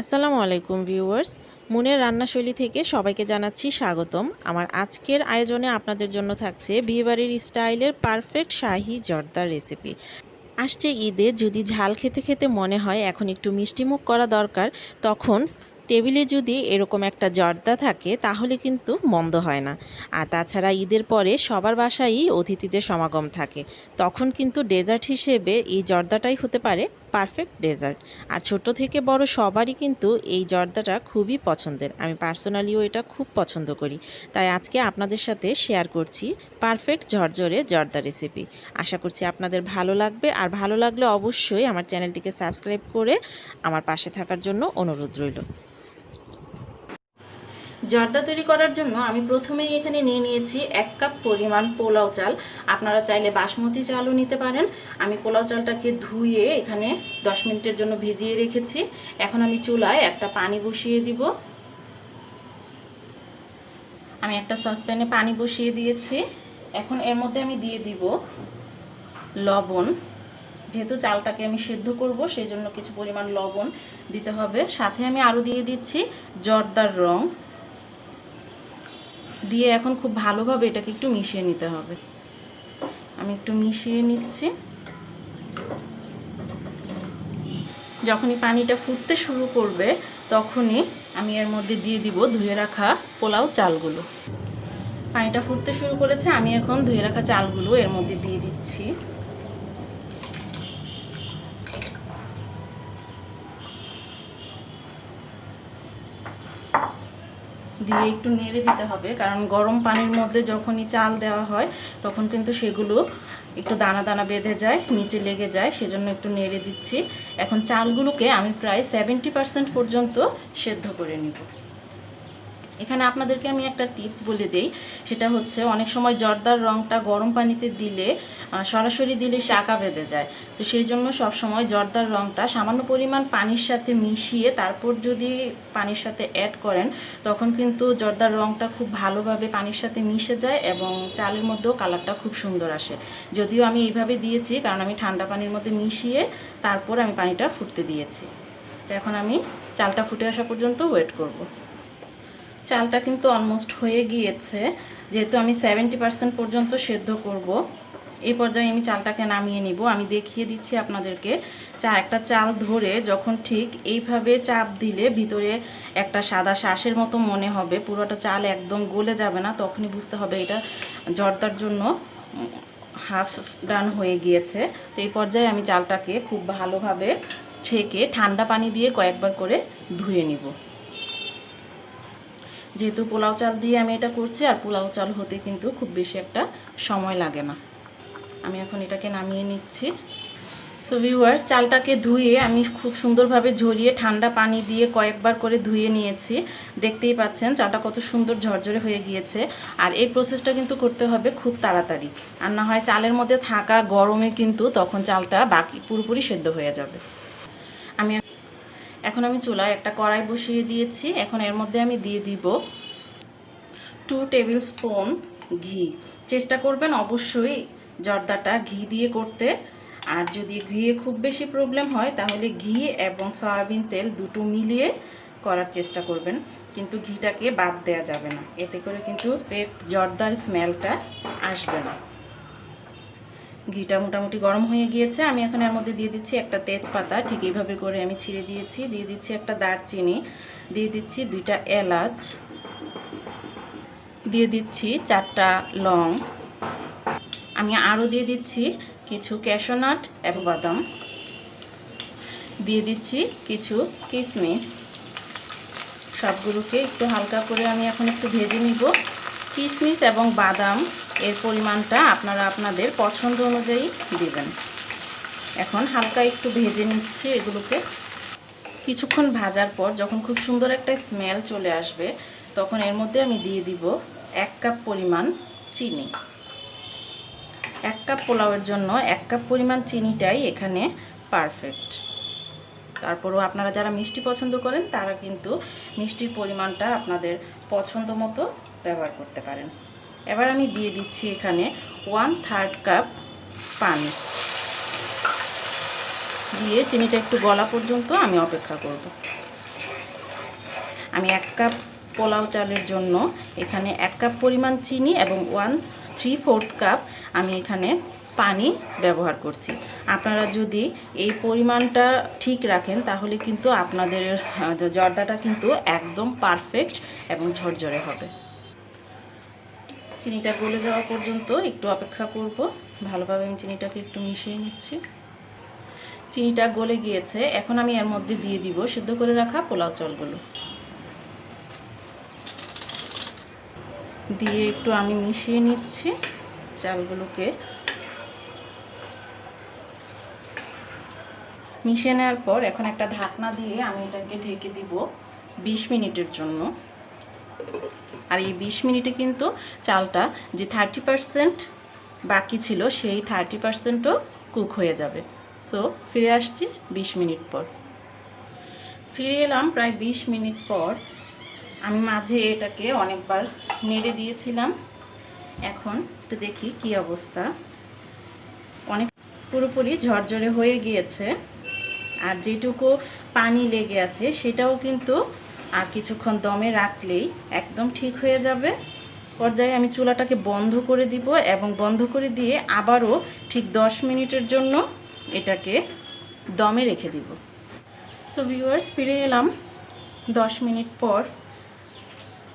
আসসালামু আলাইকুম ভিউয়ার্স, মুনের রান্নাশৈলী থেকে সবাইকে জানাচ্ছি স্বাগতম। আমার আজকের আয়োজনে আপনাদের জন্য থাকছে বিয়েবাড়ির স্টাইলের পারফেক্ট শাহি জর্দার রেসিপি। আসছে ঈদে যদি ঝাল খেতে খেতে মনে হয় এখন একটু মিষ্টিমুখ করা দরকার, তখন টেবিলে যদি এরকম একটা জর্দা থাকে তাহলে কিন্তু মন্দ হয় না। আর তাছাড়া ঈদের পরে সবার বাসায়ই অতিথিদের সমাগম থাকে, তখন কিন্তু ডেজার্ট হিসেবে এই জর্দাটাই হতে পারে পারফেক্ট ডেজার্ট। আর ছোট থেকে বড় সবারই কিন্তু এই জর্দাটা খুবই পছন্দের। আমি পার্সোনালিও এটা খুব পছন্দ করি, তাই আজকে আপনাদের সাথে শেয়ার করছি পারফেক্ট ঝরঝরে জর্দা রেসিপি। আশা করছি আপনাদের ভালো লাগবে, আর ভালো লাগলে অবশ্যই আমার চ্যানেলটিকে সাবস্ক্রাইব করে আমার পাশে থাকার জন্য অনুরোধ রইল। জর্দা তৈরি করার জন্য আমি প্রথমেই এখানে নিয়ে নিয়েছি 1 কাপ পরিমাণ পোলাও চাল। আপনারা চাইলে বাসমতি চালও নিতে পারেন। আমি পোলাও চালটাকে ধুয়ে এখানে 10 মিনিটের জন্য ভিজিয়ে রেখেছি। এখন আমি চুলায় একটা পানি বসিয়ে দিব। আমি একটা সসপ্যানে পানি বসিয়ে দিয়েছি। এখন এর মধ্যে আমি দিয়ে দিব লবণ। যেহেতু চালটাকে আমি সেদ্ধ করব সেই জন্য কিছু পরিমাণ লবণ দিতে হবে। সাথে আমি আরও দিয়ে দিচ্ছি জর্দার রং দিয়ে এখন খুব ভালোভাবে এটাকে একটু মিশিয়ে নিতে হবে। আমি একটু মিশিয়ে নিচ্ছি। যখনই পানিটা ফুটতে শুরু করবে তখনই আমি এর মধ্যে দিয়ে দিব ধুয়ে রাখা পোলাও চালগুলো। পানিটা ফুটতে শুরু করেছে, আমি এখন ধুয়ে রাখা চালগুলো এর মধ্যে দিয়ে দিচ্ছি। দিয়ে একটু নেড়ে দিতে হবে, কারণ গরম পানির মধ্যে যখনই চাল দেওয়া হয় তখন কিন্তু সেগুলো একটু দানা দানা বেঁধে যায়, নিচে লেগে যায়, সেজন্য একটু নেড়ে দিচ্ছি। এখন চালগুলোকে আমি প্রায় 70% পর্যন্ত সেদ্ধ করে নিব। এখানে আপনাদেরকে আমি একটা টিপস বলে দেই, সেটা হচ্ছে অনেক সময় জর্দার রঙটা গরম পানিতে দিলে সরাসরি দিলে চাকা বেঁধে যায়। তো সেই জন্য সব সময় জর্দার রঙটা সামান্য পরিমাণ পানির সাথে মিশিয়ে তারপর যদি পানির সাথে অ্যাড করেন তখন কিন্তু জর্দার রঙটা খুব ভালোভাবে পানির সাথে মিশে যায় এবং চালের মধ্যেও কালারটা খুব সুন্দর আসে। যদিও আমি এইভাবে দিয়েছি কারণ আমি ঠান্ডা পানির মধ্যে মিশিয়ে তারপর আমি পানিটা ফুটতে দিয়েছি। তো এখন আমি চালটা ফুটে আসা পর্যন্ত ওয়েট করব। চালটা কিন্তু অলমোস্ট হয়ে গিয়েছে। যেহেতু আমি 70% পর্যন্ত সেদ্ধ করব, এই পর্যায়ে আমি চালটাকে নামিয়ে নিব। আমি দেখিয়ে দিচ্ছি আপনাদেরকে। একটা চাল ধরে যখন ঠিক এইভাবে চাপ দিলে ভিতরে একটা সাদা শাঁসের মতো মনে হবে, পুরোটা চাল একদম গলে যাবে না, তখনই বুঝতে হবে এটা জর্দার জন্য হাফ ডান হয়ে গিয়েছে। তো এই পর্যায়ে আমি চালটাকে খুব ভালোভাবে ছেঁকে ঠান্ডা পানি দিয়ে কয়েকবার করে ধুয়ে নিব। যেহেতু পোলাও চাল দিয়ে আমি এটা করছি, আর পোলাও চাল হতে কিন্তু খুব বেশি একটা সময় লাগে না। আমি এখন এটাকে নামিয়ে নিচ্ছি। সো ভিউয়ার্স, চালটাকে ধুয়ে আমি খুব সুন্দরভাবে ঝরিয়ে ঠান্ডা পানি দিয়ে কয়েকবার করে ধুয়ে নিয়েছি। দেখতেই পাচ্ছেন চালটা কত সুন্দর ঝরঝরে হয়ে গিয়েছে। আর এই প্রসেসটা কিন্তু করতে হবে খুব তাড়াতাড়ি, আর না হয় চালের মধ্যে থাকা গরমে কিন্তু তখন চালটা পুরোপুরি সেদ্ধ হয়ে যাবে। এখন আমি চুলায় একটা কড়াই বসিয়ে দিয়েছি। এখন এর মধ্যে আমি দিয়ে দিব 2 টেবিল স্পুন ঘি। চেষ্টা করবেন অবশ্যই জর্দাটা ঘি দিয়ে করতে। আর যদি ঘিয়ে খুব বেশি প্রবলেম হয় তাহলে ঘি এবং সয়াবিন তেল দুটো মিলিয়ে করার চেষ্টা করবেন, কিন্তু ঘিটাকে বাদ দেওয়া যাবে না, এতে করে কিন্তু জর্দার স্মেলটা আসবে না। ঘিটা মোটামুটি গরম হয়ে গিয়েছে। আমি এখন এর মধ্যে দিয়ে দিচ্ছি একটা তেজপাতা, ঠিক এইভাবে করে আমি ছিঁড়ে দিয়েছি। দিয়ে দিচ্ছি একটা দারচিনি, দিয়ে দিচ্ছি 2টা এলাচ, দিয়ে দিচ্ছি 4টা লং। আমি আরও দিয়ে দিচ্ছি কিছু ক্যাশনাট এবং বাদাম, দিয়ে দিচ্ছি কিছু কিশমিশ। সবগুলোকে একটু হালকা করে আমি এখন একটু ভেজে নিব। কিশমিশ এবং বাদাম এর পরিমাণটা আপনারা আপনাদের পছন্দ অনুযায়ী দিবেন। এখন হালকা একটু ভেজে নিচ্ছি এগুলোকে। কিছুক্ষণ ভাজার পর যখন খুব সুন্দর একটা স্মেল চলে আসবে তখন এর মধ্যে আমি দিয়ে দিব 1 কাপ পরিমাণ চিনি। 1 কাপ পোলাওয়ের জন্য 1 কাপ পরিমাণ চিনিটাই এখানে পারফেক্ট। তারপরেও আপনারা যারা মিষ্টি পছন্দ করেন তারা কিন্তু মিষ্টির পরিমাণটা আপনাদের পছন্দ মতো ব্যবহার করতে পারেন। এবার আমি দিয়ে দিচ্ছি এখানে 1/3 কাপ পানি। দিয়ে চিনিটা একটু গলা পর্যন্ত আমি অপেক্ষা করব। আমি 1 কাপ পোলাও চালের জন্য এখানে 1 কাপ পরিমাণ চিনি এবং 1/3 কাপ আমি এখানে পানি ব্যবহার করছি। আপনারা যদি এই পরিমাণটা ঠিক রাখেন তাহলে কিন্তু আপনাদের জর্দাটা কিন্তু একদম পারফেক্ট এবং ঝরঝরে হবে। চিনিটা গলে যাওয়া পর্যন্ত একটু অপেক্ষা করব। ভালোভাবে আমি চিনিটাকে একটু মিশিয়ে নিচ্ছি। চিনিটা গলে গিয়েছে, এখন আমি এর মধ্যে দিয়ে দিব সিদ্ধ করে রাখা পোলাও চালগুলো। দিয়ে একটু আমি মিশিয়ে নিচ্ছি চালগুলোকে। মিশিয়ে নেওয়ার পর এখন একটা ঢাকনা দিয়ে আমি এটাকে ঢেকে দিব 20 মিনিটের জন্য। আর এই 20 মিনিটে কিন্তু চালটা যে 30% বাকি ছিল সেই 30%ও কুক হয়ে যাবে। সো ফিরে আসছি 20 মিনিট পর। ফিরে এলাম প্রায় 20 মিনিট পর। আমি মাঝে এটাকে অনেকবার নেড়ে দিয়েছিলাম। এখন একটু দেখি কি অবস্থা। অনেক পুরোপুরি ঝরঝরে হয়ে গিয়েছে। আর যেটুকু পানি লেগে আছে সেটাও কিন্তু আর কিছুক্ষণ দমে রাখলেই একদম ঠিক হয়ে যাবে। পর্যায়ে আমি চুলাটাকে বন্ধ করে দিব এবং বন্ধ করে দিয়ে আবারও ঠিক 10 মিনিটের জন্য এটাকে দমে রেখে দিব। সো ভিউয়ার্স, ফিরে এলাম 10 মিনিট পর।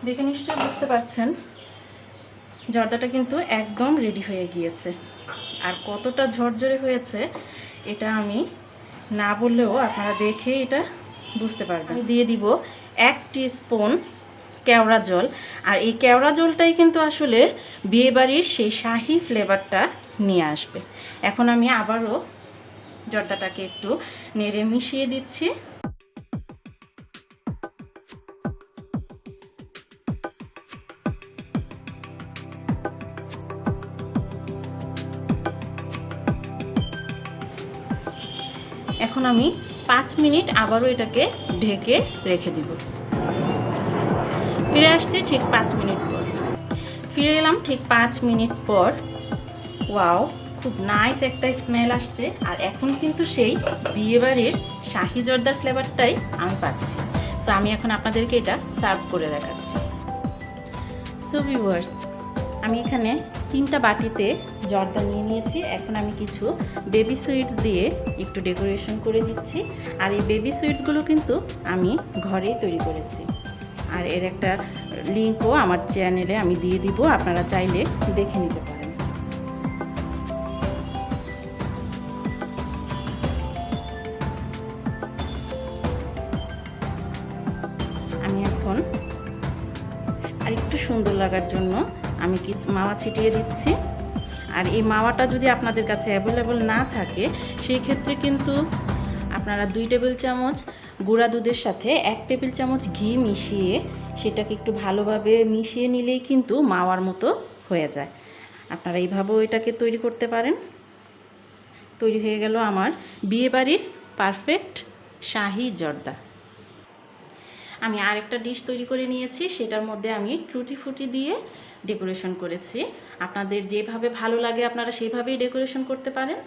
দেখে নিশ্চয়ই বুঝতে পারছেন জর্দাটা কিন্তু একদম রেডি হয়ে গিয়েছে। আর কতটা ঝরঝরে হয়েছে এটা আমি না বললেও আপনারা দেখে এটা বুঝতে পারবেন। আমি দিয়ে দিব 1 টিস্পুন কেওড়া জল। আর এই কেওড়া জলটাই কিন্তু আসলে বিয়েবাড়ির সেই শাহি ফ্লেভারটা নিয়ে আসবে। এখন আমি আবারও জর্দাটাকে একটু নেড়ে মিশিয়ে দিচ্ছি। এখন আমি 5 মিনিট আবারও এটাকে ঢেকে রেখে দিব। ফিরে আসছি ঠিক 5 মিনিট পর। ফিরে এলাম ঠিক 5 মিনিট পর। ওয়াও, খুব নাইস একটা স্মেল আসছে। আর এখন কিন্তু সেই বিয়েবাড়ির শাহি জর্দার ফ্লেভারটাই আমি পাচ্ছি। সো আমি এখন আপনাদেরকে এটা সার্ভ করে দেখাচ্ছি। সো ভিউয়ার্স, আমি এখানে 3টা বাটিতে জর্দা নিয়ে নিয়েছি। এখন আমি কিছু বেবি সুইটস দিয়ে একটু ডেকোরেশন করে দিচ্ছি। আর এই বেবি সুইটসগুলো কিন্তু আমি ঘরেই তৈরি করেছি। আর এর একটা লিঙ্কও আমার চ্যানেলে আমি দিয়ে দিব, আপনারা চাইলে দেখে নিতে পারেন। আমি এখন আর একটু সুন্দর লাগার জন্য আমি কিছু মাওয়া ছিটিয়ে দিচ্ছি। আর এই মাওয়াটা যদি আপনাদের কাছে অ্যাভেলেবল না থাকে সেই ক্ষেত্রে কিন্তু আপনারা 2 টেবিল চামচ গুঁড়া দুধের সাথে 1 টেবিল চামচ ঘি মিশিয়ে সেটাকে একটু ভালোভাবে মিশিয়ে নিলেই কিন্তু মাওয়ার মতো হয়ে যায়। আপনারা এইভাবেও এটাকে তৈরি করতে পারেন। তৈরি হয়ে গেল আমার বিয়েবাড়ির পারফেক্ট শাহি জর্দা। আমি আরেকটা ডিশ তৈরি করে নিয়েছি, সেটার মধ্যে আমি টুটি ফুটি দিয়ে ডেকোরেশন করেছি। আপনাদের যেভাবে ভালো লাগে আপনারা সেইভাবেই ডেকোরেশন করতে পারেন।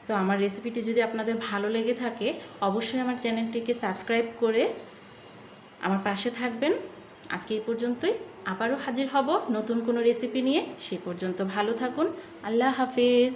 সো আমার রেসিপিটি যদি আপনাদের ভালো লেগে থাকে অবশ্যই আমার চ্যানেলটিকে সাবস্ক্রাইব করে আমার পাশে থাকবেন। আজকে এই পর্যন্তই, আবারও হাজির হব নতুন কোনো রেসিপি নিয়ে। সে পর্যন্ত ভালো থাকুন। আল্লাহ হাফেজ।